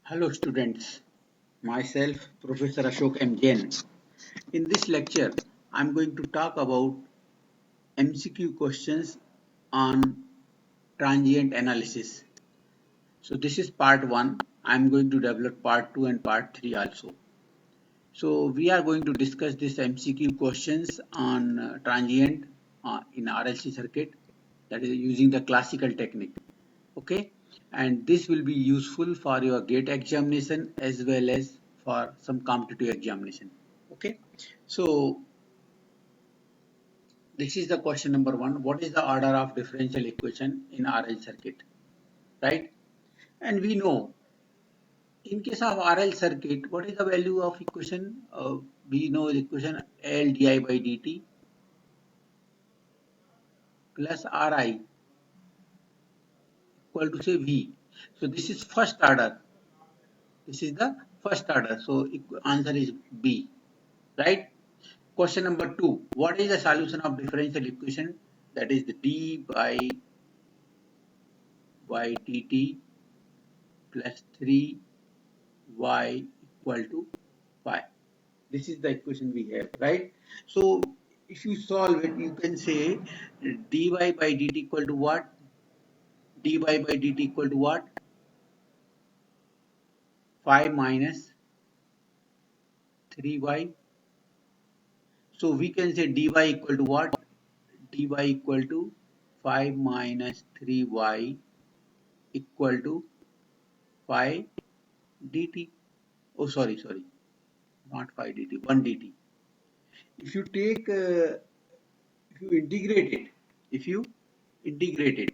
Hello students, myself Professor Ashok M. Jain. In this lecture, I am going to talk about MCQ questions on transient analysis. So this is part 1. I am going to develop part 2 and part 3 also. So we are going to discuss this MCQ questions on transient in RLC circuit, that is using the classical technique. Okay, and this will be useful for your gate examination as well as for some competitive examination. Okay, so this is the question number 1. What is the order of differential equation in RL circuit, right? And we know in case of RL circuit, what is the value of equation? We know the equation L di by dt plus Ri equal to say V. So this is first order. This is the first order. So answer is B, right? Question number 2. What is the solution of differential equation? That is the d by dt plus 3y equal to 5. This is the equation we have, right? So if you solve it, you can say dy by dt equal to what? dy by dt equal to what? 5 minus 3y. So we can say dy equal to what? dy equal to 5 minus 3y equal to 5 dt. Oh, sorry, not 5 dt, 1 dt. If you take, if you integrate it,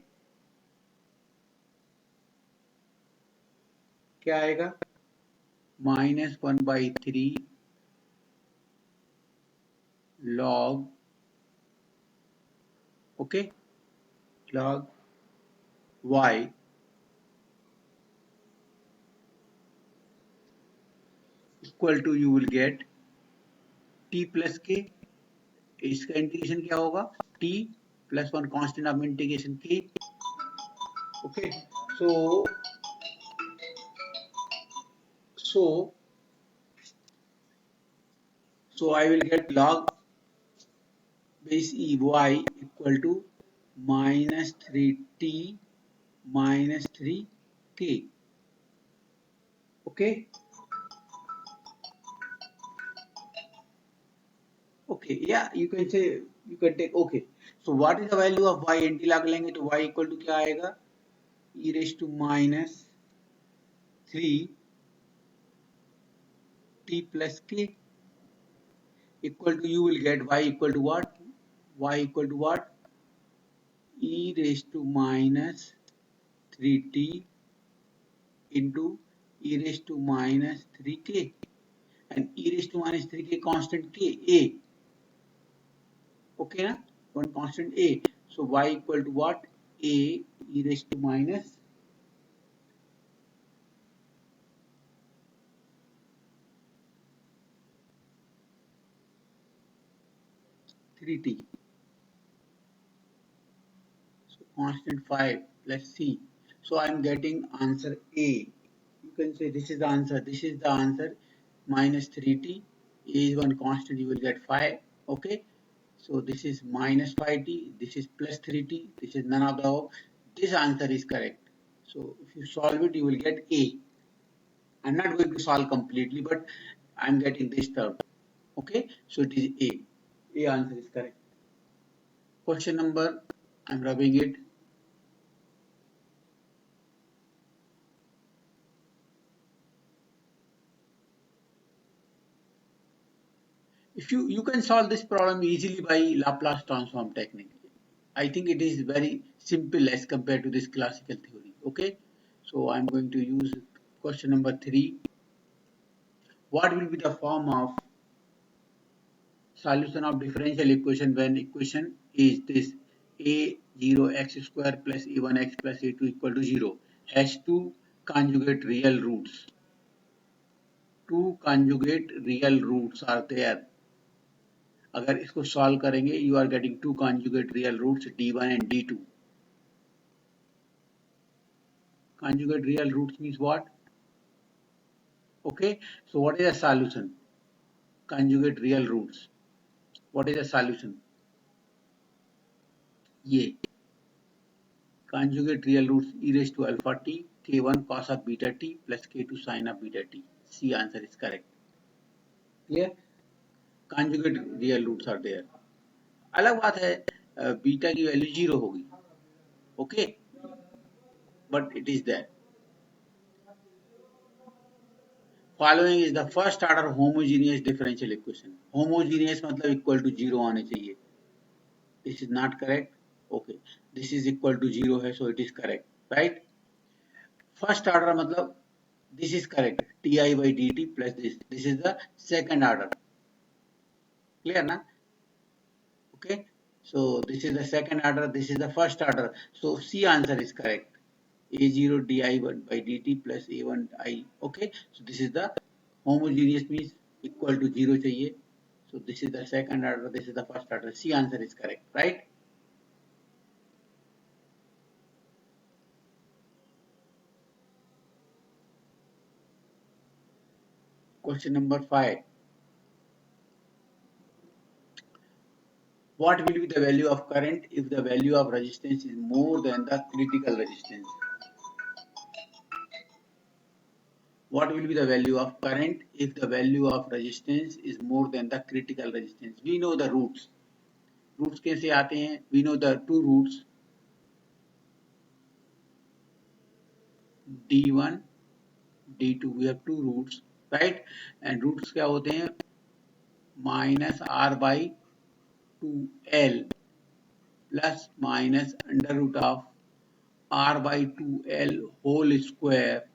क्या आएगा? Minus 1 by 3 log, okay, log y equal to, you will get t plus k. इसका integration क्या होगा? t plus 1 constant of integration k. Okay, so I will get log base e y equal to minus 3t minus 3k. Okay, okay, yeah, you can say, you can take, okay. So what is the value of y? Anti log लेंगे तो y equal to क्या आएगा? e raised to minus 3 t plus k equal to, you will get y equal to what? Y equal to what? E raised to minus 3t into e raised to minus 3k, and e raised to minus 3k constant k, a. Okay, na? One constant a. So y equal to what? A e raised to minus 3t. So constant 5 plus c. So I am getting answer A. You can say this is the answer. This is the answer. Minus 3t. A is one constant. You will get 5. Okay. So this is minus 5t. This is plus 3t. This is none of the above. This answer is correct. So if you solve it, you will get A. I'm not going to solve completely, but I'm getting this term. Okay. So it is A. A answer is correct. Question number, I'm rubbing it. If you can solve this problem easily by Laplace transform technique. I think it is very simple as compared to this classical theory. Okay, so I'm going to use question number 3. What will be the form of solution of differential equation when equation is this: a0 x square plus a1 x plus a2 equal to 0 has two conjugate real roots. Two conjugate real roots are there. अगर इसको solve करेंगे, you are getting two conjugate real roots d1 and d2. Conjugate real roots means what? Okay, so what is the solution? Conjugate real roots. What is the solution? ये conjugate real roots e raised to alpha t k1 cos of beta t plus k2 sin of beta t. C answer is correct. Clear? Conjugate real roots are there. अलग बात है beta की value 0 होगी. Okay, but it is there. Following is the first order homogeneous differential equation. Homogeneous मतलब equal to 0 आने चाहिए. This is not correct. Okay, this is equal to 0 है, so it is correct, right? First order मतलब this is correct. Ti by dt plus this. This is the second order. Clear na? Okay. So this is the second order. This is the first order. So C answer is correct. A0 di by dt plus A1 I. Okay. So this is the homogeneous means equal to 0 चाहिए. So this is the second order. This is the first order. C answer is correct. Right? Question number 5. What will be the value of current if the value of resistance is more than the critical resistance? What will be the value of current if the value of resistance is more than the critical resistance? We know the roots. Roots कैसे आते हैं? We know the two roots d1, d2. We have two roots, right? And roots क्या होते हैं? Minus r by 2l plus minus under root of r by 2l whole square.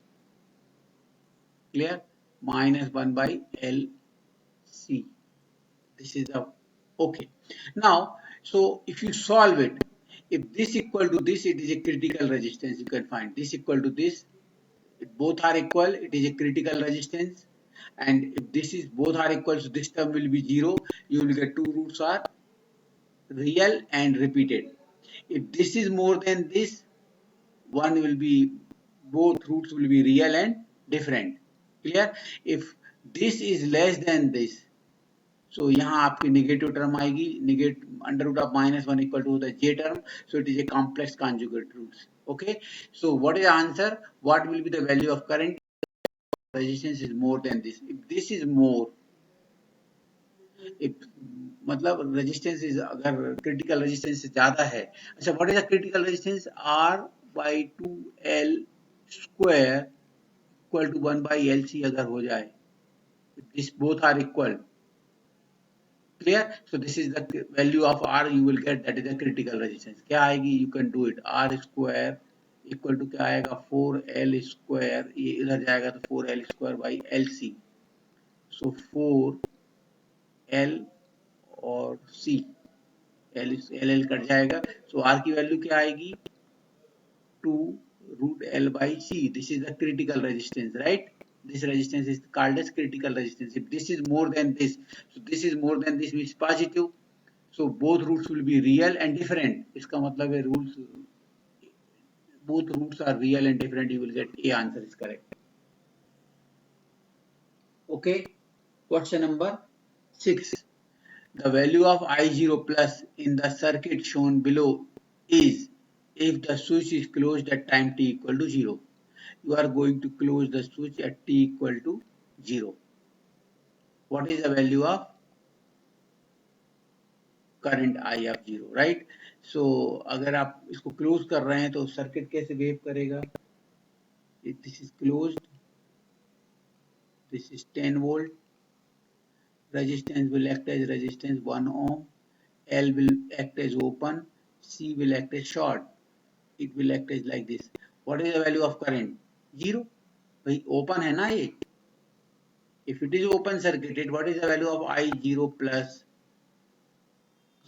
Clear? Minus 1 by lc. This is the okay. Now, so if you solve it, if this equal to this, it is a critical resistance. You can find this equal to this. If both are equal, it is a critical resistance. And if this is both are equal, so this term will be 0. You will get two roots are real and repeated. If this is more than this, one will be both roots will be real and different. Clear? If this is less than this, so यहाँ आपकी negative term आएगी, negative under root of minus 1 equal to the j term, so it is a complex conjugate roots. Okay, so what is the answer? What will be the value of current? Resistance is more than this. If this is more, if मतलब resistance is अगर critical resistance से ज़्यादा है, अच्छा what is the critical resistance? R by 2L square equal to 1 by LC अगर हो जाए, if this both are equal. Clear? So this is the value of R you will get, that is the critical resistance. क्या आएगी? You can do it. R square equal to क्या आएगा? 4L square, ये इधर जाएगा तो 4L square by LC. So 4L और C, L cut जाएगा. So R की वैल्यू क्या आएगी? 2 root L by C. This is the critical resistance, right? This resistance is called as critical resistance. If this is more than this, so this is more than this means positive. So both roots will be real and different. इसका मतलब है rules, both roots are real and different. You will get A answer is correct. Okay. Question number 6. The value of I0 plus in the circuit shown below is if the switch is closed at time t equal to 0. You are going to close the switch at t equal to 0. What is the value of current I of 0, right? So अगर आप इसको close कर रहे हैं तो circuit कैसे behave करेगा? This is closed, this is 10 volt, resistance will act as resistance 1 ohm, L will act as open, C will act as short. It will act as like this. What is the value of current? 0. भाई open है ना ये. If it is open circuited, what is the value of I0 plus?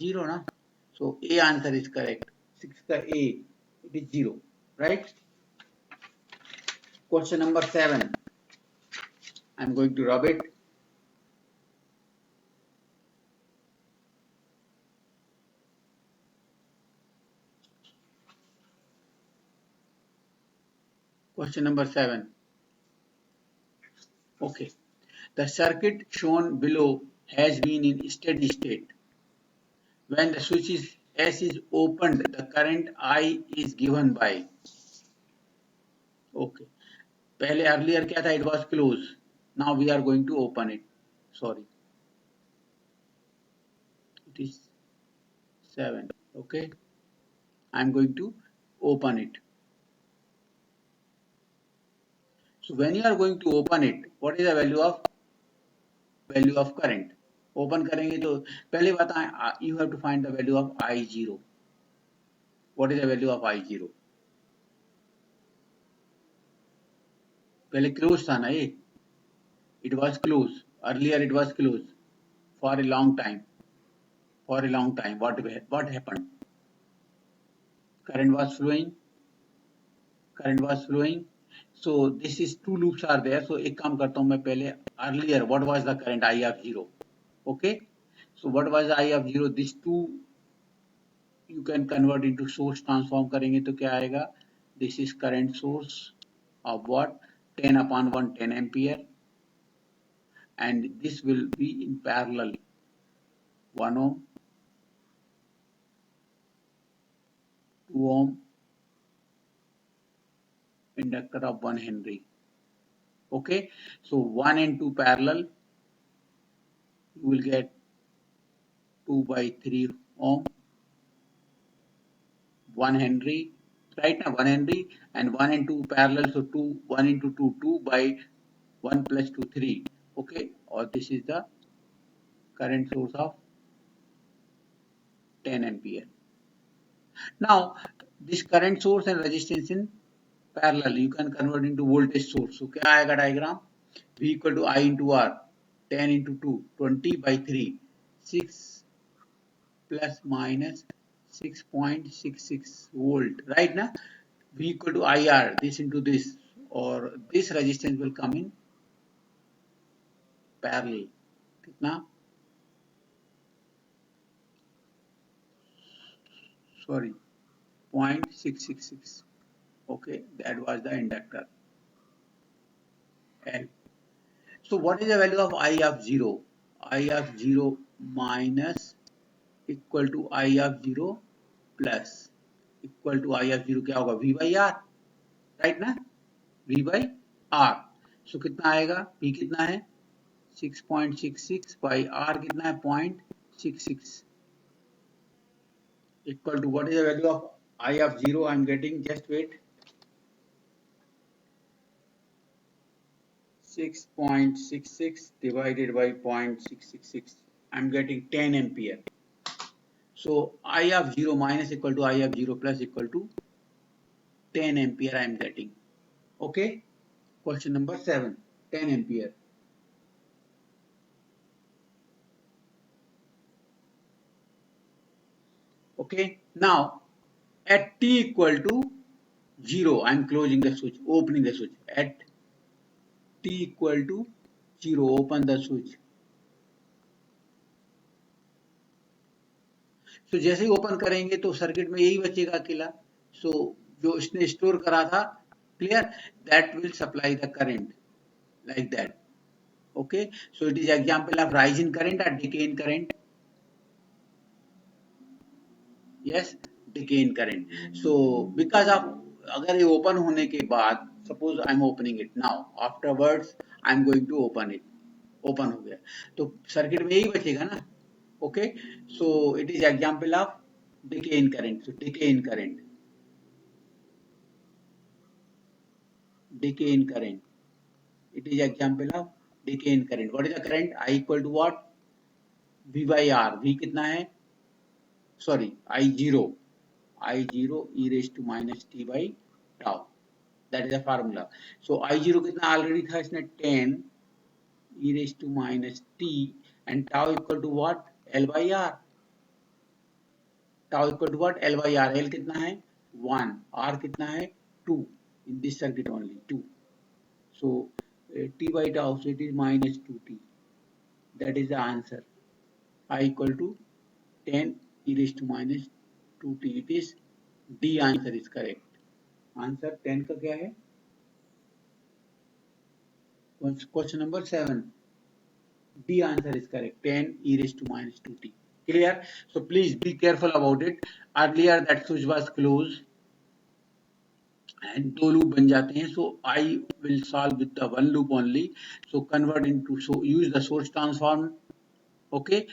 0 ना. So A answer is correct. 6 का A, it is 0, right? Question number 7. I'm going to rub it. Question number 7. Okay. The circuit shown below has been in steady state. When the switch is S is opened, the current I is given by. Okay. पहले earlier क्या था? It was closed. Now we are going to open it. Sorry. It is 7. Okay. I am going to open it. So when you are going to open it, what is the value of current? Open करेंगे तो पहले बताएं, you have to find the value of I0. What is the value of I0? पहले close था ना ये. It was closed. Earlier it was closed for a long time. For a long time. What happened? Current was flowing. Current was flowing. So this is two loops are there. So एक काम करता हूँ मैं पहले earlier what was the current I of 0? Okay. So what was I of 0? This two you can convert into source transform करेंगे तो क्या आएगा? This is current source of what? 10/1 10 ampere, and this will be in parallel 1 ohm, 2 ohm, inductor of 1 Henry. Okay, so 1 and 2 parallel, you will get 2/3 ohm, 1 Henry, right now 1 Henry, and 1 and 2 parallel, so 1 into 2, 2/1 plus 2, 3. Okay, or this is the current source of 10 ampere. Now this current source and resistance in parallel you can convert into voltage source. So क्या आएगा diagram? V equal to I into R, 10 into 2, 20/3, 6 plus minus 6.66 volt, right now? V equal to IR, this into this, or this resistance will come in parallel. कितना? Sorry, 0.666. Okay, that was the inductor L. So what is the value of I of 0? I of 0 minus equal to I of 0 plus equal to I of 0 क्या होगा? V by R, right ना? V by R. So कितना आएगा? V कितना है? 6.66 by R कितना है? 0.66 equal to what is the value of I of 0? I am getting, just wait, 6.66 divided by 0.666. I am getting 10 ampere. So I of 0 minus equal to I of 0 plus equal to 10 ampere I am getting. Okay. Question number 7. 10 ampere. Okay. Now at t equal to 0, I am closing the switch, opening the switch. At t equal to 0, open the switch. So जैसे ही open करेंगे तो circuit में यही बचेगा अकेला. So जो इसने store करा था, clear, that will supply the current like that. Okay, so it is example of rise in current or decay in current. Yes, decay in current. So because of अगर ये ओपन होने के बाद, suppose I am opening it now, afterwards I am going to open it. Open हो गया तो circuit में यही बचेगा ना. Okay, so it is example of decay in current. So decay in current. Decay in current. It is example of decay in current. What is the current? I equal to what? V by R. V कितना है? Sorry, I0. I0 e raised to minus t by tau. That is the formula. So I0 कितना already था इसने 10 e raised to minus t, and tau equal to what? L by R. Tau equal to what? L by R. L कितना है? 1. R कितना है? 2. In this circuit only 2. So t by tau, so it is minus 2t. That is the answer. I equal to 10 e raised to minus 2t. It is D answer is correct. Answer 10 का क्या है? Question number 7. D answer is correct. 10 e raised to minus 2t. Clear? So please be careful about it. Earlier that switch was closed and दो loop बन जाते हैं. So I will solve with the one loop only. So convert into, so use the source transform. Okay.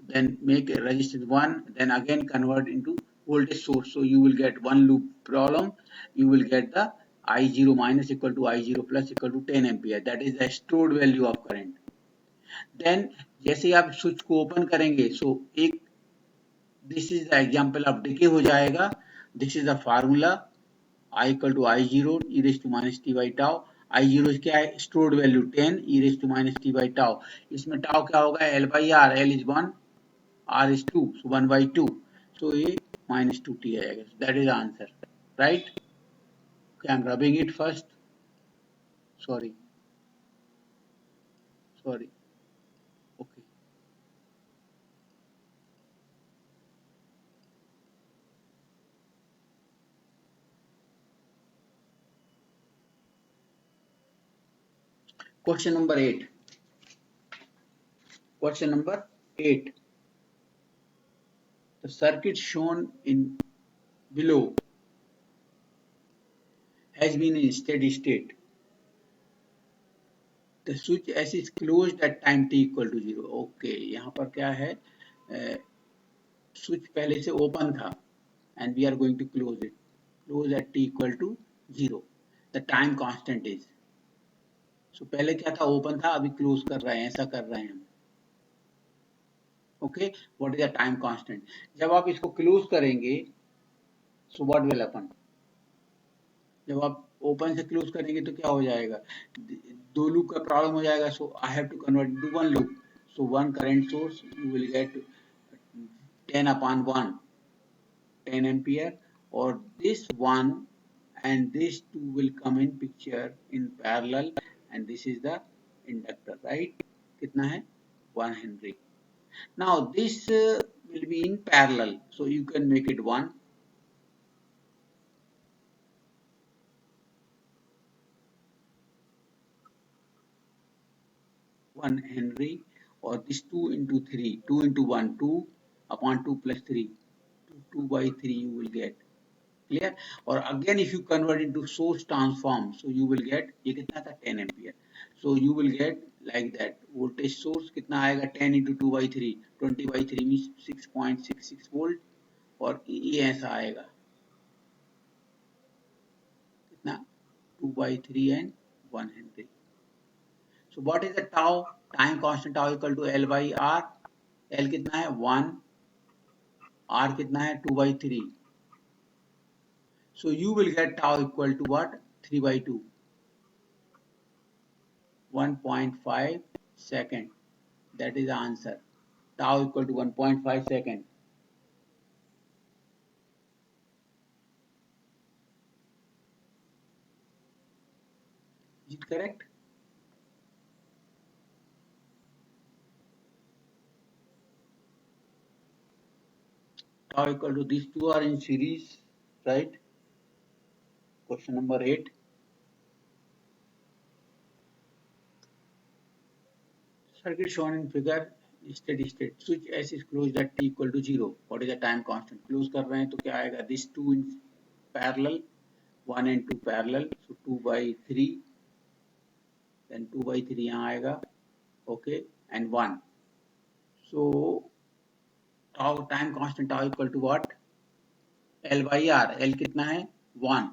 Then make a resistance 1, then again convert into voltage source. So you will get one loop problem. You will get the I0 minus equal to I0 plus equal to 10 ampere. That is the stored value of current. Then जैसे आप switch को open करेंगे, so एक this is the example of decay हो जाएगा. This is the formula I equal to I0 e raise to minus T by tau. I0 क्या है? Stored value 10 e raise to minus T by tau. इसमें tau क्या होगा? L by R. L is 1, R is 2, so 1 by 2. So ये minus 2t आएगा. That is the answer, right? Okay, I'm rubbing it first. Sorry. Okay. Question number 8. Question number 8. The circuit shown in below has been in steady state. The switch S is closed at time t equal to 0. Okay, यहाँ पर क्या है? Switch पहले से open था and we are going to close it. Close at t equal to 0. The time constant is. So पहले क्या था? Open था, अभी close कर रहे हैं, ऐसा कर रहे हैं हम. Okay, what is the time constant? जब आप इसको close करेंगे, so what will happen? जब आप ओपन से क्लोज करेंगे तो क्या हो जाएगा? दो लूप का प्रॉब्लम हो जाएगा. So I have to convert into one loop. So one current source you will get 10 upon 1, 10 ampere, or this one and this two will come in picture in parallel, and this is the inductor, right? कितना है? 1 Henry. Now this will be in parallel, so you can make it 1 Henry, or this 2 into 3, 2 into 1, 2 upon 2 plus 3, 2 by 3 you will get. Clear? Or again if you convert into source transform, so you will get, ये कितना था? 10 ampere. So you will get like that. Voltage source कितना आएगा? 10 into 2 by 3, 20 by 3 means 6.66 volt, और ये ऐसा आएगा कितना? 2 by 3 and 1 Henry. So what is the tau? Time constant tau equal to L by R. L कितना है? 1. R कितना है? 2 by 3. So you will get tau equal to what? 3 by 2. 1.5 second. That is the answer. Tau equal to 1.5 second. Is it correct? Tau equal to, these two are in series, right? Question number 8. Circuit shown in figure, steady state. Switch S is closed at t equal to 0. What is the time constant? Close कर रहे हैं तो क्या आएगा? This two in parallel, 1 and 2 parallel, so 2 by 3, then 2 by 3 यहाँ आएगा, okay, and 1. So tau, time constant tau equal to what? L by R. L कितना है? 1,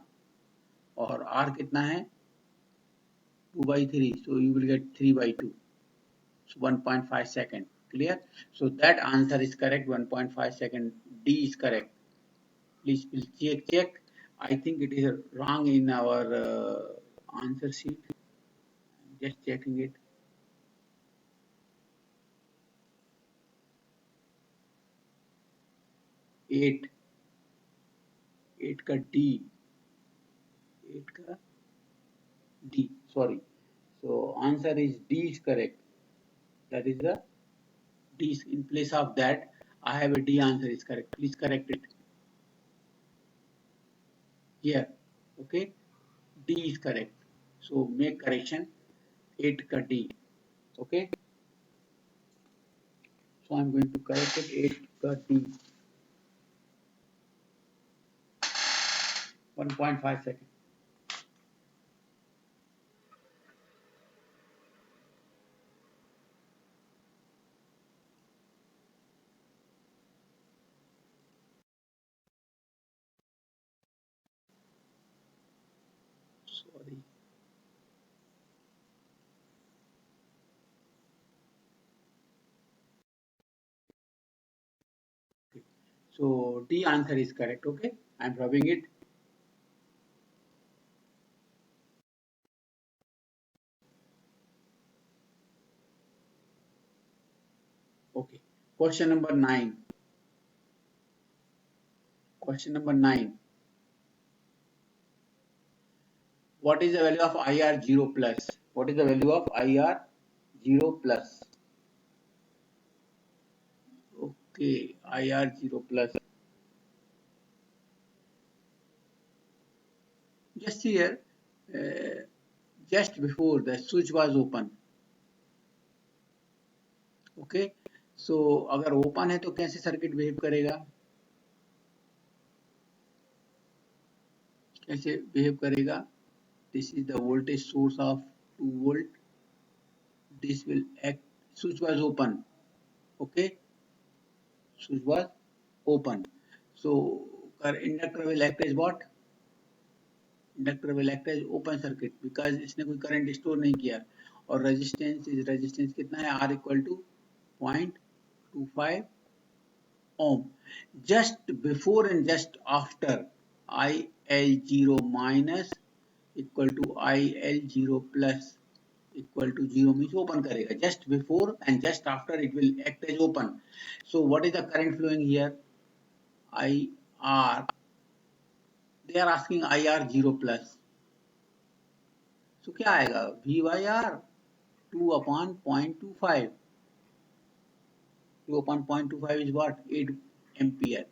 और R कितना है? 2 by 3. So you will get 3 by 2. So 1.5 second. Clear? So that answer is correct. 1.5 second. D is correct. Please check. I think it is wrong in our answer sheet. Just checking it. 8 का D. 8 का D. Sorry. So answer is D is correct. That is the D. In place of that, I have a D answer is correct. Please correct it here. Okay. D is correct. So make correction. 8 का D. Okay, so I'm going to correct it. 8 का D. 1.5 seconds. Sorry. Okay. So D answer is correct. Okay, I'm rubbing it. Okay. Question number 9. Question number 9. What is the value of IR 0 plus? What is the value of IR 0 plus? Okay, IR 0 plus. Just here, uh, just before the switch was open. Okay, so अगर open है तो कैसे circuit behave करेगा, कैसे behave करेगा? This is the voltage source of 2 volt. This will act. Switch was open. Okay, switch was open. So inductor will act as what? Inductor will act as open circuit because इसने कोई current store नहीं किया और resistance कितना है? R equal to 0.25 ohm. Just before and just after IL0 minus equal to IL0 plus equal to 0 means open करेगा. Just before and just after it will act as open. So what is the current flowing here? IR. They are asking IR 0 plus. So क्या आएगा? V by R 2 upon 0.25. 2 upon 0.25 is what? 8 ampere.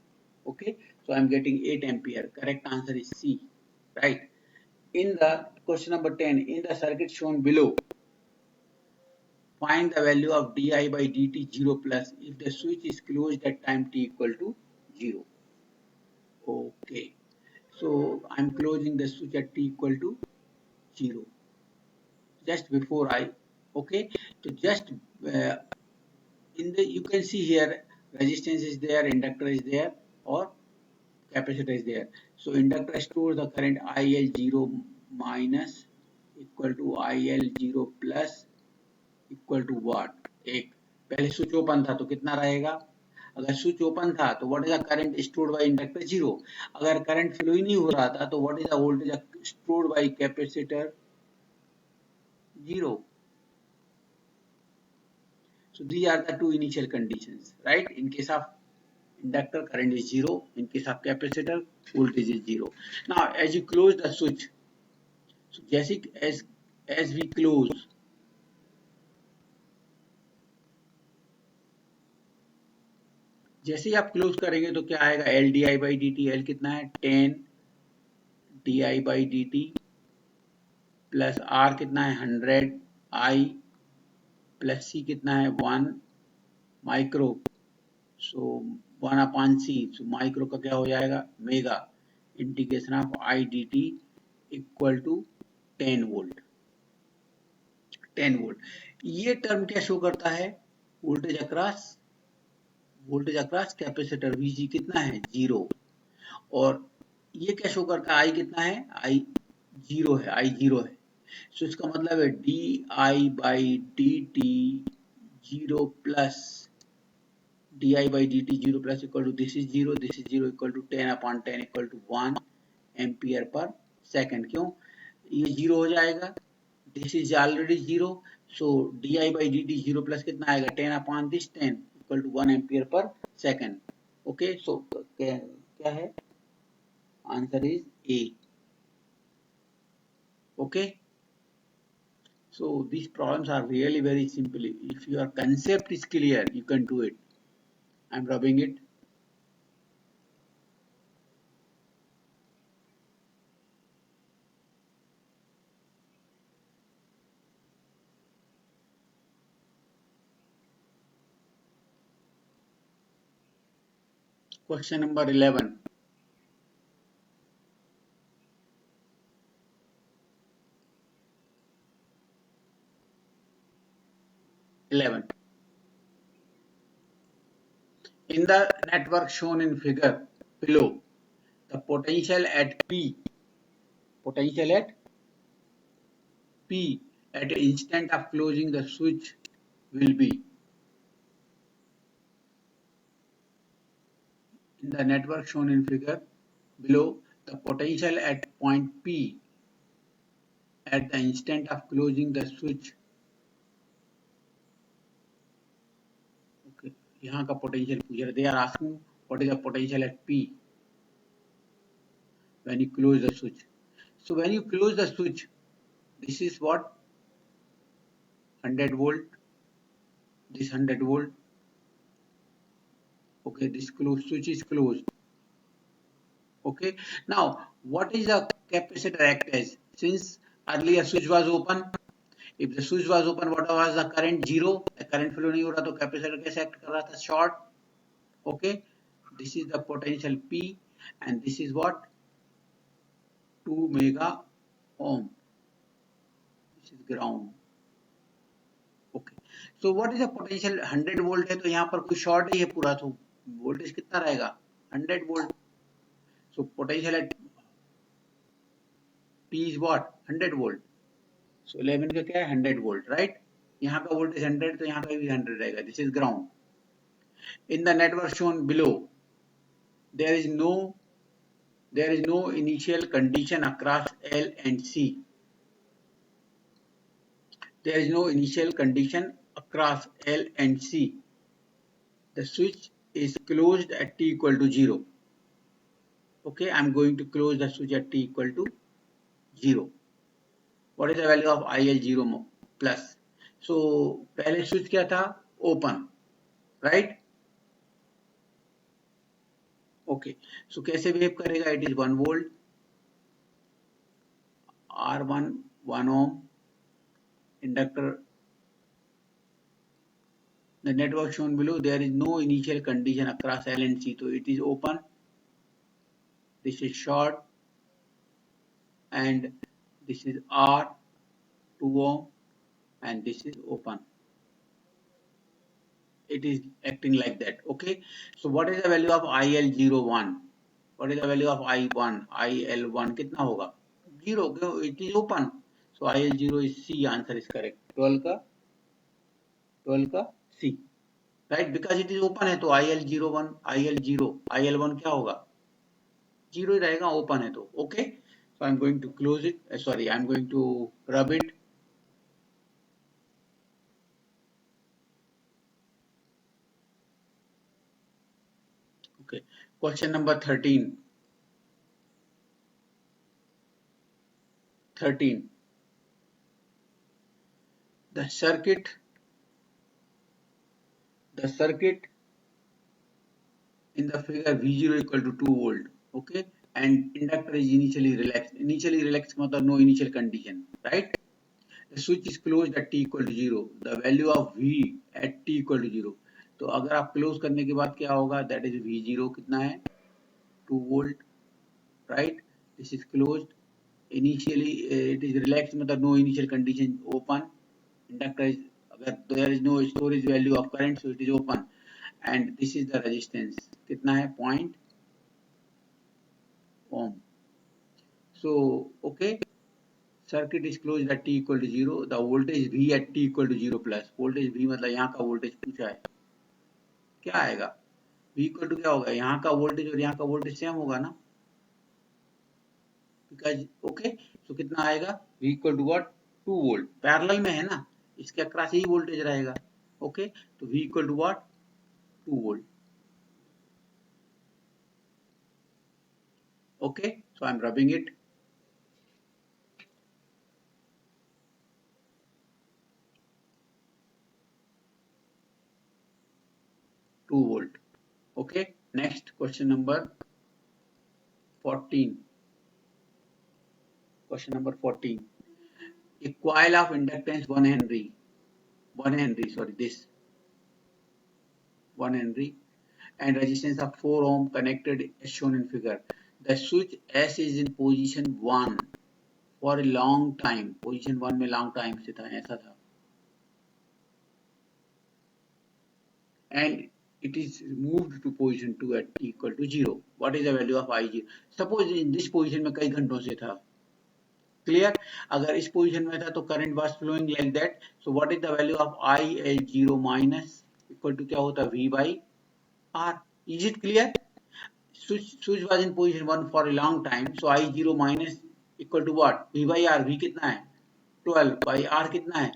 Okay, so I'm getting 8 ampere. Correct answer is C. Right. In the question number 10, in the circuit shown below, find the value of di by dt 0 plus if the switch is closed at time t equal to 0. Okay, so I'm closing the switch at t equal to 0. Just before I, okay, so just in the, you can see here resistance is there, inductor is there, or capacitor is there. So inductor stores the current IL0 minus equal to IL0 plus equal to what? एक, पहले switch open था तो कितना रहेगा? अगर switch open था तो what is the current stored bye inductor? 0. अगर करंट फ्लो ही नहीं हो रहा था तो what is the voltage stored bye capacitor? 0. So these are the two initial conditions, right? In case of inductor, current is 0. In case of capacitor, voltage is 0. Now, as you close the switch, so as we close, जैसे ही आप close करेंगे तो क्या आएगा? L D I by D T. L कितना है? 10 D I by D T plus R कितना है? 100 आई प्लस सी कितना है? 1 micro. So 1 upon C. So micro का क्या हो जाएगा? Mega. Integration of I D T equal to 10 volt. 10 volt. ये टर्म क्या शो करता है? वोल्टेज अक्रॉस कैपेसिटर वीजी कितना है? 0. और ये क्या शो करता है? आई कितना है? आई 0 है. आई 0 है. सो इसका मतलब है D I by D T 0 plus D I by D T 0 plus equal to this is 0, this is 0 equal to 10 upon 10 equal to 1 ampere per second. क्यों? ये 0 हो जाएगा. This is already 0. So D I by D T 0 plus कितना आएगा? 10 upon this 10 equal to 1 ampere per second. Okay, so क्या है? Answer is a. Okay, so these problems are really very simple. If your concept is clear, you can do it. I'm rubbing it. Question number 11. 11. In the network shown in figure below, the potential at P at the instant of closing the switch will be. In the network shown in figure below, the potential at point P at the instant of closing the switch. Okay, यहाँ का potential पूछ रहे. They are asking what is the potential at P when you close the switch. So when you close the switch, this is what 100 volt, this 100 volt. Okay, this closed switch is closed. Okay, now what is the capacitor act as? Since earlier switch was open, if the switch was open, what was the current? Zero. The current flow नहीं हो रहा तो capacitor कैसे act कर रहा था? Short. Okay, this is the potential P and this is what? 2 mega ohm. This is ground. Okay, so what is the potential? 100 volt है तो यहाँ पर कोई short ही है पूरा, तो voltage कितना रहेगा? 100 volt. So potential at P is what? 100 volt. So 11 का क्या है? 100 volt, right? यहाँ का voltage 100 तो यहाँ का भी 100 रहेगा. This is ground. In the network shown below, there is no initial condition across L and C. There is no initial condition across L and C. The switch is closed at t equal to 0. Okay, I am going to close the switch at t equal to 0. What is the value of IL0 plus? So पहले switch क्या था? Open, right? Okay, so कैसे behave करेगा? It is 1 volt, R1 1 ohm, inductor. The network shown below, there is no initial condition across L and C, so it is open. This is short, and this is R 2 ohm, and this is open. It is acting like that. Okay, so what is the value of IL01? What is the value of I1? IL1 कितना होगा? 0. It is open, so IL0 is C. Answer is correct. 12 का C, right? Because it is open है तो IL01 IL1 क्या होगा? 0 ही रहेगा, open है तो. Okay, so I'm going to close it. Sorry, I'm going to rub it. Okay, question number 13. 13. The circuit in the figure V0 equal to 2 volt. Okay, and inductor is initially relaxed. Initially relaxed मतलब no initial condition, right? The switch is closed at t equal to 0. The value of V at t equal to 0. तो अगर आप close करने के बाद क्या होगा? That is V0 कितना है? 2 volt, right? This is closed. Initially it is relaxed मतलब no initial condition, open. Inductor is, अगर there is no storage value of current, so it is open. And this is the resistance कितना है? 0.0 ohm. So okay, circuit is closed at t equal to 0. The voltage V at t equal to 0 plus. Voltage V मतलब यहाँ का voltage पूछा है, क्या आएगा? V equal to क्या होगा? यहाँ का voltage और यहाँ का voltage सेम होगा ना? Because okay, so कितना आएगा? V equal to what? 2 volt. Parallel में है ना, इसके अक्रॉस ही voltage रहेगा. Okay, तो V equal to what? 2 volt. Okay, so I'm rubbing it. Volt. Okay, next question number 14. Question number 14. A coil of inductance 1 Henry, sorry, this 1 Henry, and resistance of 4 ohm connected as shown in figure. The switch S is in position 1 for a long time. Position 1 में long time से था, ऐसा था. And it is moved to position 2 at t equal to 0. What is the value of I0? Suppose in this position में कई घंटों से था. Clear? अगर इस position में था तो current was flowing like that. So what is the value of IL0 minus equal to क्या होता V by R? Is it clear? Switch was in position 1 for a long time. So I0 minus equal to what? V by R. V कितना है? 12 by R कितना है?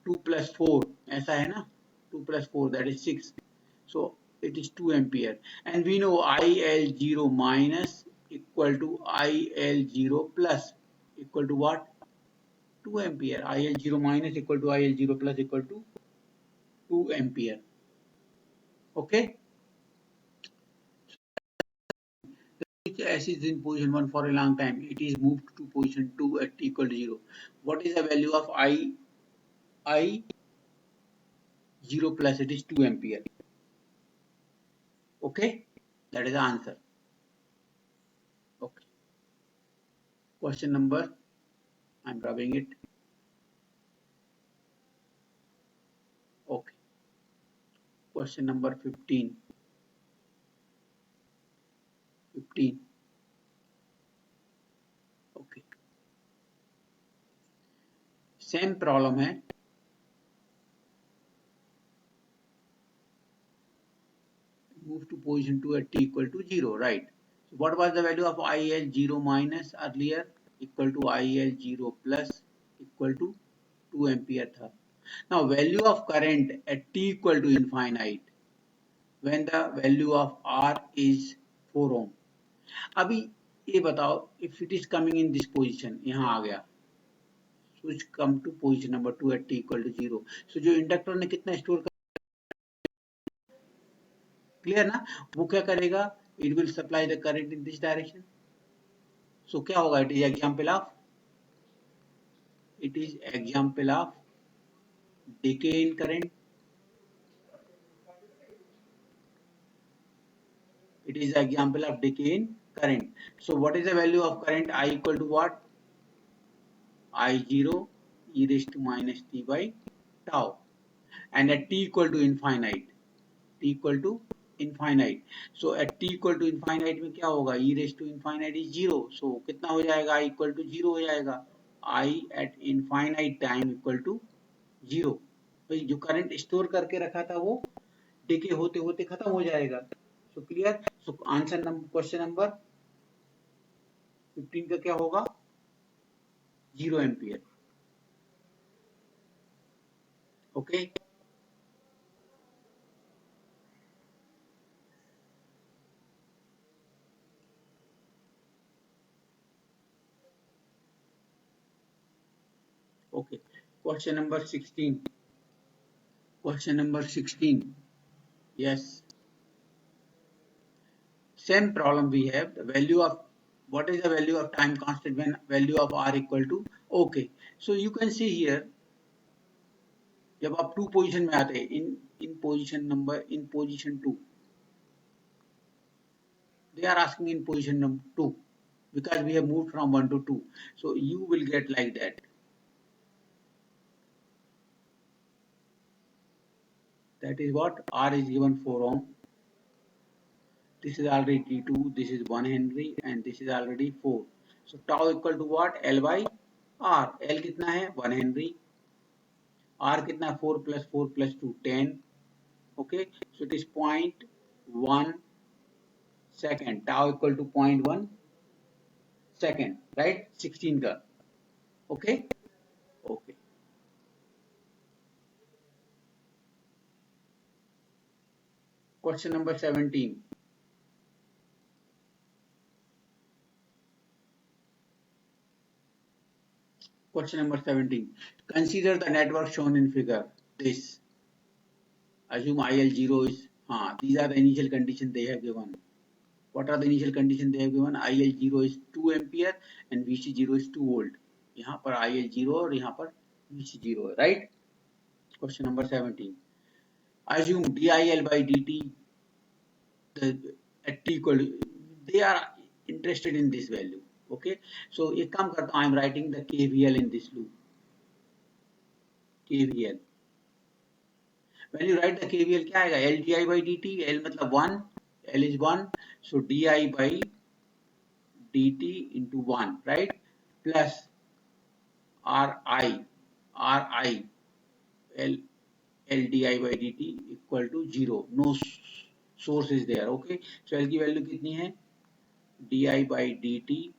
2 plus 4. ऐसा है ना? 2 plus 4 that is 6. So it is 2 ampere. And we know IL0 minus equal to IL0 plus equal to what? 2 ampere. IL0 minus equal to IL0 plus equal to 2 ampere. Okay. Which S is in position 1 for a long time. It is moved to position 2 at t equal to 0. What is the value of I0 plus? It is 2 ampere. Okay. That is the answer. Okay. Question number. I'm rubbing it. Okay. Question number 15. 15. Okay. Same problem है. Move to position 2 at t equal to 0, right? So what was the value of IL0 minus earlier? Equal to IL0 plus equal to 2 ampere था. Now value of current at t equal to infinite when the value of R is 4 ohm. अभी ये बताओ, if it is coming in this position, यहाँ आ गया, switch come to position number 2 at t equal to 0. So जो inductor ने कितना store कर, clear ना, वो क्या करेगा, it will supply the current in this direction. So क्या होगा, it is example of decay in current. It is example of decay in current. So what is the value of current? I equal to what? I0 e raised to minus t by tau. And at t equal to infinite. T equal to infinite. So at t equal to infinite में क्या होगा? E raised to infinite is 0. So कितना हो जाएगा? I equal to 0 हो जाएगा. I at infinite time equal to 0. तो जो करंट स्टोर करके रखा था वो डिके होते होते खत्म हो जाएगा. So clear? So answer number, question number 15 का क्या होगा? 0 ampere. Okay. Okay. Question number 16. Question number 16. Yes. Same problem we have. The value of, what is the value of time constant when value of R equal to, okay. So you can see here, जब आप 2 position में आते हैं, in position number, in position 2, they are asking in position number 2 because we have moved from 1 to 2. So you will get like that. That is what R is given 4 ohm. This is already T2, this is 1 Henry and this is already 4. So tau equal to what? L by R. L कितना है? 1 Henry. R कितना है? 4 plus 4 plus 2, 10. Okay, so it is 0.1 second. Tau equal to 0.1 second, right? 16 का. Okay, okay. Question number 17. Question number 17. Consider the network shown in figure. This. Assume IL0 is, these are the initial conditions they have given. What are the initial conditions they have given? IL0 is 2 ampere and VC0 is 2 volt. यहाँ पर IL0 और यहाँ पर VC0 है, right? Question number 17. Assume DIL by dt the at t equal they are interested in this value. Okay, so एक काम करता हूँ, I am writing the KVL in this loop. KVL, when you write the KVL क्या आएगा, L di by dt, L मतलब 1, L is 1, so di by dt into 1, right, plus Ri, L di by dt equal to 0, no source is there. Okay, so L की value कितनी है, di by dt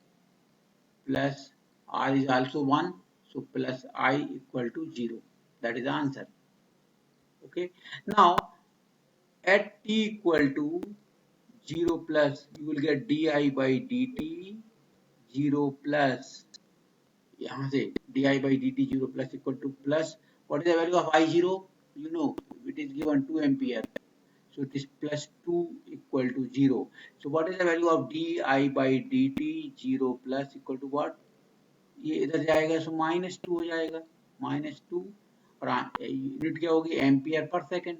plus R is also 1, so plus I equal to 0, that is the answer. Okay, now at t equal to 0 plus you will get di by dt 0 plus यहाँ से di by dt 0 plus equal to plus what is the value of I0, you know it is given 2 ampere, so it is plus 2 equal to 0. So what is the value of di by dt 0 plus equal to what, ये इधर जाएगा सो -2 हो जाएगा, -2 और unit क्या होगी, ampere per second.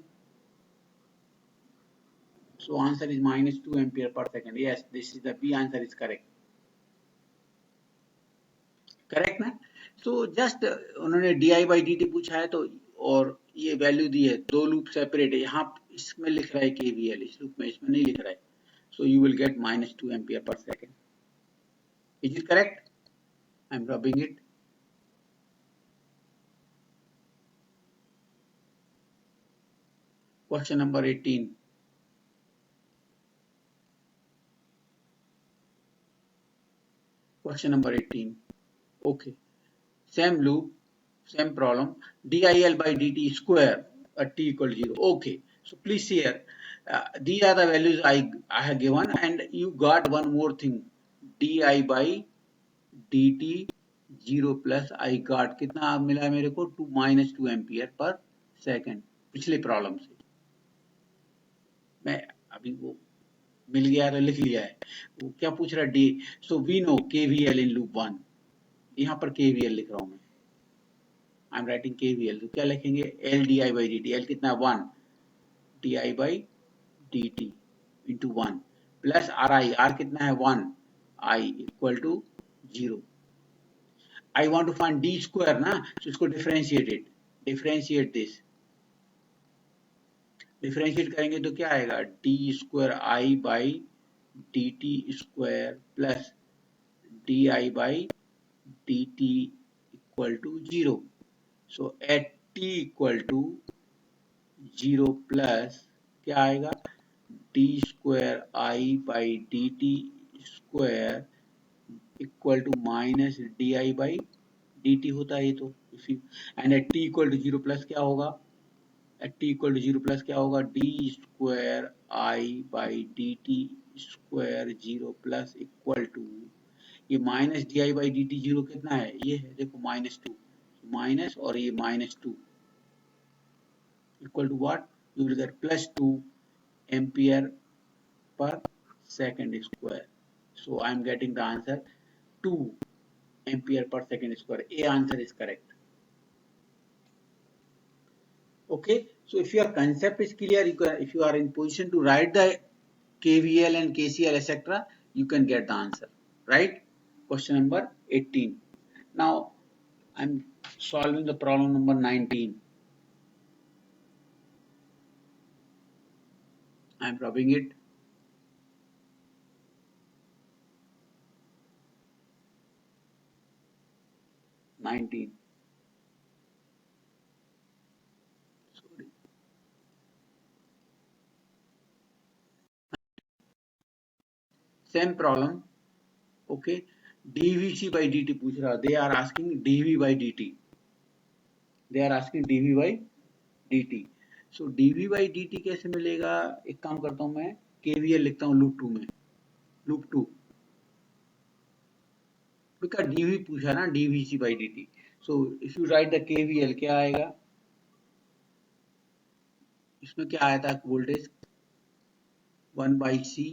So answer is -2 ampere per second. Yes, this is the B answer is correct. Correct ना. So just उन्होंने D I by D T पूछा है तो, और ये वैल्यू दी है, दो लूप सेपरेट है, यहाँ इसमें लिख रहा है केवीएल, इस लूप में, इसमें नहीं लिख रहा है. So you will get -2 ampere per second. Is it correct? I am rubbing it. Question number 18. Question number 18. Okay. Same loop, same problem. DIL by dt square at t equal to 0. Okay. So please see here. These are the values I have given, and you got one more thing. Di by dt 0 plus I got कितना मिला मेरे को, -2 ampere per second, पिछले problem से. मैं अभी वो मिल गया तो लिख लिया है. वो क्या पूछ रहा है, D. So we know KVL in loop 1. यहाँ पर KVL लिख रहा हूँ मैं. आई एम राइटिंग KVL, तो क्या लिखेंगे, L di by dt, L कितना 1, di by dt into 1 plus Ri, R कितना है 1, I equal to 0. I want to find d square ना, तो इसको डिफरेंशिएट दिस. डिफरेंशिएट करेंगे तो क्या आएगा, d square I by dt square plus di by dt equal to 0. So at t equal to 0 plus क्या आएगा, d square I by dt square equal to minus di by dt होता है ये तो. and at t equal to 0 plus क्या होगा, at t equal to 0 plus क्या होगा, d square I by dt square 0 plus equal to, ये minus D I by D T 0 कितना है, ये है देखो -2, माइनस और ये -2 equal to what, you will get +2 ampere per second square. So I am getting the answer 2 ampere per second square. A answer is correct. Okay, so if your concept is clear, if you are in position to write the KVL and KCL etc., you can get the answer, right? Question number 18. Now I am solving the problem number 19. I am rubbing it. Sorry. Same problem. Okay, dvc by dt पूछ रहा, they are asking dv by dt. They are asking dv by dt. So dv by dt कैसे मिलेगा, एक काम करता हूँ मैं, KVL लिखता हूँ लूप 2 में, लूप 2, बिकॉज dv पूछा ना, dvc by dt. So if you write the KVL क्या आएगा, इसमें क्या आया था, voltage 1 by c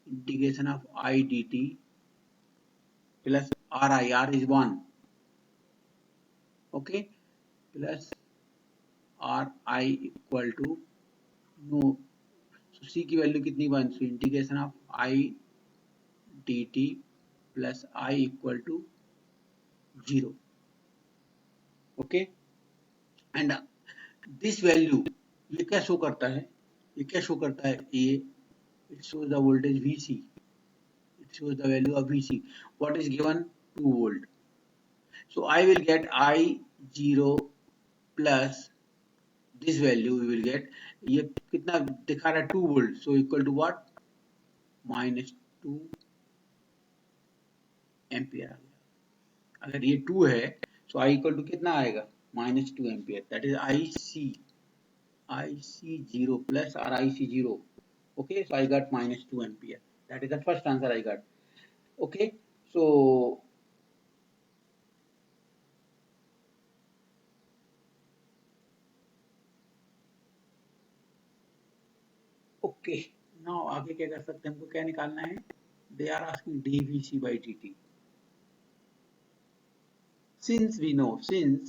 integration of I dt plus Ri, R is 1, okay, plus Ri equal to, no, तो सी की वैल्यू कितनी बन, so integration of I D T plus I equal to 0. Okay, and this value ये क्या show करता है, ये क्या शो करता है, ये it shows the voltage VC, it shows the value of VC. What is given, 2 volt. So I will get I0 plus this value we will get, ये कितना दिखा रहा है, 2 volt, so equal to what, -2 ampere आ गया. अगर ये 2 है so I equal to कितना आएगा, -2 ampere. that is IC0 plus or IC0. okay, so I got -2 ampere. That is the first answer I got. Okay, so okay, now आगे क्या कर सकते हैं, हमको क्या निकालना है, they are asking dVc by dt. Since we know, since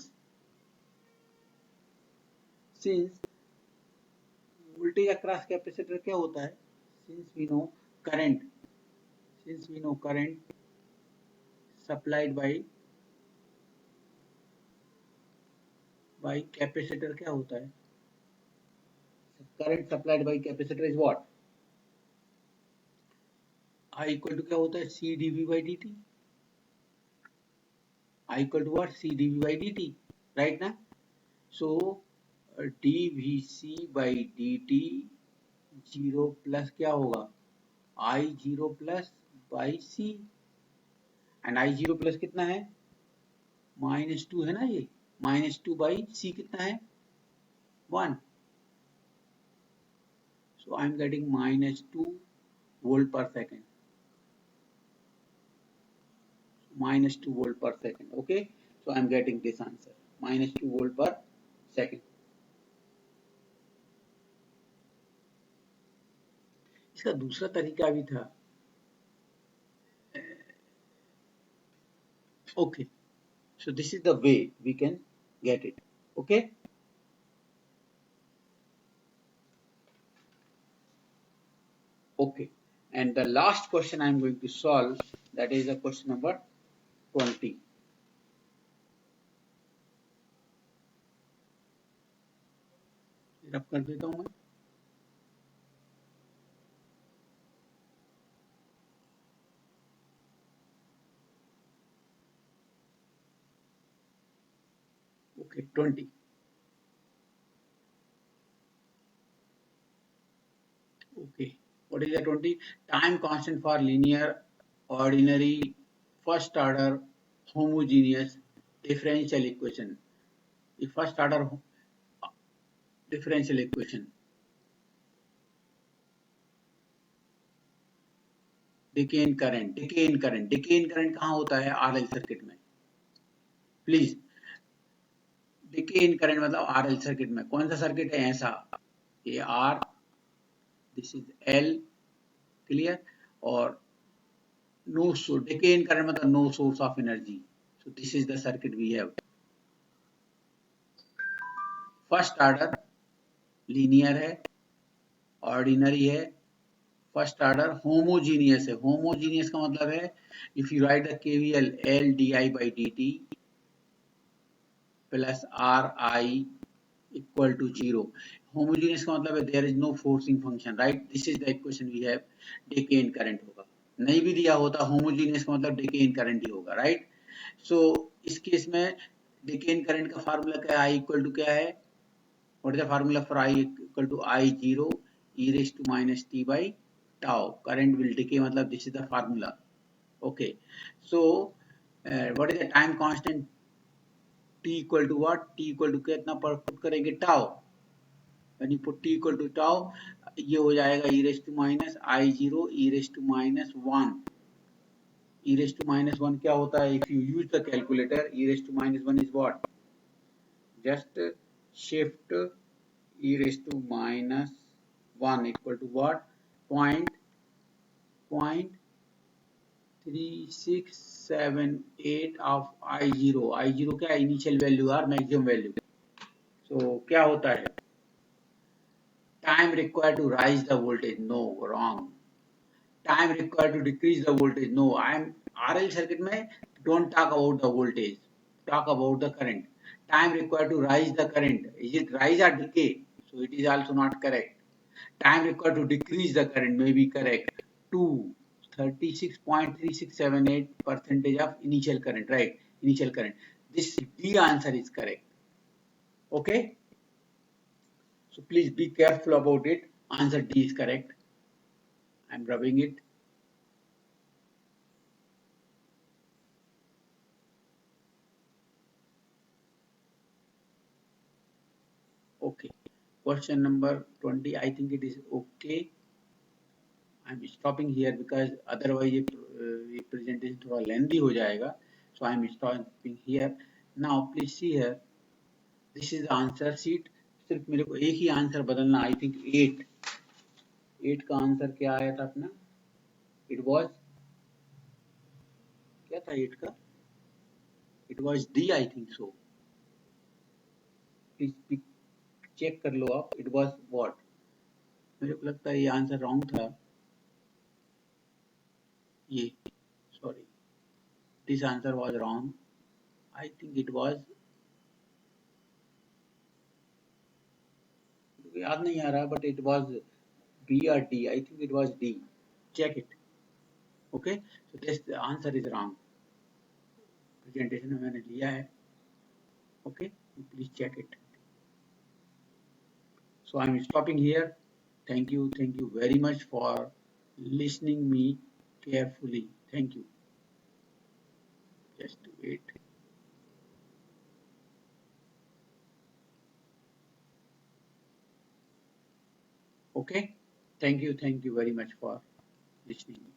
voltage across capacitor क्या होता है, since we know current supplied by capacitor क्या होता है, current supplied by capacitor is what, I equal to क्या होता है, C dV by dt. I equal to what, C dV by dt, right ना. So dVc by dt 0 plus क्या होगा, I0 plus by C, and I0 plus कितना है, -2 है ना, ये -2 बाई C कितना है, 1. So I am getting -2 volt per second, -2 volt per second. Okay, so I am getting this answer, -2 volt per second. इसका दूसरा तरीका भी था. Okay, so this is the way we can get it. Okay, okay, and the last question I am going to solve, that is the question number 20. रब कर देता हूं मैं. Okay, 20. Okay, what is the 20? Time constant for linear, ordinary, first order, homogeneous differential equation. The first order differential equation. Decay in current. कहाँ होता है, RL circuit में. Please, decay in current मतलब RL सर्किट में. कौन सा circuit है ऐसा, ये R, this is L, clear, और no source, decay in current मतलब no source of energy. So this is the circuit we have. First order linear है, ऑर्डिनरी है, फर्स्ट ऑर्डर होमोजीनियस है. होमोजीनियस का मतलब है, if you write the KVL, L di by dt plus RI equal to 0. Homogeneous का मतलब है there is no forcing function, right. This is the equation we have. Decay in current होगा, नहीं भी दिया होता होमोजीनियस का मतलब डिके इन करंट ही होगा, राइट. सो इस केस में डिके इन करंट का फार्मूला क्या है, I इक्वल टू क्या है, what is the formula for I equal to I0 e raised to minus t by tau. Current will decay, matlab this is the formula. Okay, so what is the time constant, t equal to what, t equal to कितना put करेंगे, tau. when you put t equal to tau, ये हो जाएगा e raised to minus I0 e raised to minus 1. e raised to minus 1 क्या होता है, if you use the calculator, e raised to minus 1 is what, just shift e raised to minus 1 equal to what, 0.3678 of I0. I0 क्या है, initial value और maximum value. सो क्या होता है, time Time required to rise the voltage. No, wrong. Time required to decrease the voltage. No, I am RL circuit mein don't talk about the voltage. Talk about the current. Time required to rise the current. Is it rise or decay? So it is also not correct. Time required to decrease the current may be correct. 36.3678 percentage of initial current, right? Initial current. This D answer is correct. Okay. So please be careful about it. Answer D is correct. I'm rubbing it. Okay. Question number 20. I think it is okay. I'm stopping here because otherwise ये presentation थोड़ा lengthy हो जाएगा. So I'm stopping here. Now please see here. This is the answer sheet. सिर्फ मेरे को एक ही answer बदलना. I think 8. 8 का आंसर क्या आया था अपना? It was क्या था 8 का? It was D, I think so. Please check कर लो आप. It was what? मेरे को लगता है ये आंसर रॉन्ग था. ये sorry. This answer was wrong. I think it was याद नहीं आ रहा but it was B or D. I think it was D. Check it. Okay. So this the answer is wrong. Presentation में मैंने लिया है. Okay. Please check it. So I'm stopping here. Thank you very much for listening me carefully. Thank you. Just wait. Okay. Thank you very much for listening.